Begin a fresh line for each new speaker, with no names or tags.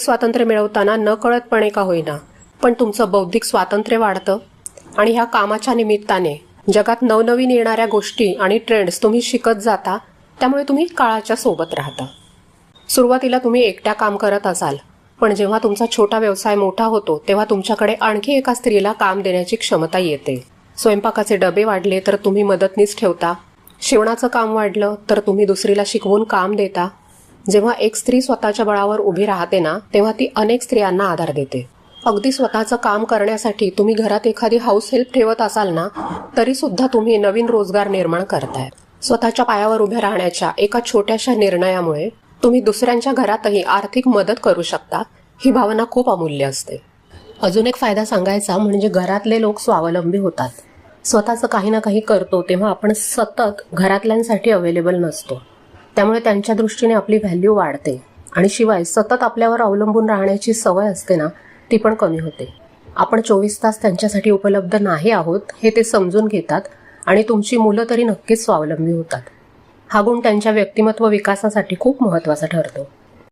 स्वातंत्र्य मिळवताना नकळतपणे का होईना पण तुमचं बौद्धिक स्वातंत्र्य वाढतं आणि ह्या कामाच्या निमित्ताने जगात नवनवीन येणाऱ्या गोष्टी आणि ट्रेंड्स तुम्ही शिकत जाता, त्यामुळे तुम्ही काळाच्या सोबत राहता. सुरुवातीला तुम्ही एकट्या काम करत असाल, पण जेव्हा तुमचा छोटा व्यवसाय मोठा होतो तेव्हा तुमच्याकडे आणखी एका स्त्रीला काम देण्याची क्षमता येते. स्वयंपाकाचे डबे वाढले तर तुम्ही मदतनीस ठेवता, शिवणाचं काम वाढलं तर तुम्ही दुसरीला शिकवून काम देता. जेव्हा एक स्त्री स्वतःच्या बळावर उभी राहते ना, तेव्हा ती अनेक स्त्रियांना आधार देते. अगदी स्वतःचं काम करण्यासाठी तुम्ही घरात एखादी हाऊस हेल्प ठेवत असाल ना, तरी सुद्धा तुम्ही नवीन रोजगार निर्माण करताय. स्वतःच्या पायावर उभ्या राहण्याच्या एका छोट्याशा निर्णयामुळे तुम्ही दुसऱ्यांच्या घरातही आर्थिक मदत करू शकता. ही भावना खूप अमूल्य असते. अजून एक फायदा सांगायचा म्हणजे घरातले लोक स्वावलंबी होतात. स्वतःचं काही ना काही करतो तेव्हा आपण सतत घरातल्यांसाठी अवेलेबल नसतो, त्यामुळे त्यांच्या दृष्टीने आपली व्हॅल्यू वाढते आणि शिवाय सतत आपल्यावर अवलंबून राहण्याची सवय असते ना, ती पण कमी होते. आपण 24 तास त्यांच्यासाठी उपलब्ध नाही आहोत हे ते समजून घेतात आणि तुमची मुलं तरी नक्कीच स्वावलंबी होतात. हा गुण त्यांच्या व्यक्तिमत्व विकासासाठी खूप महत्त्वाचा ठरतो.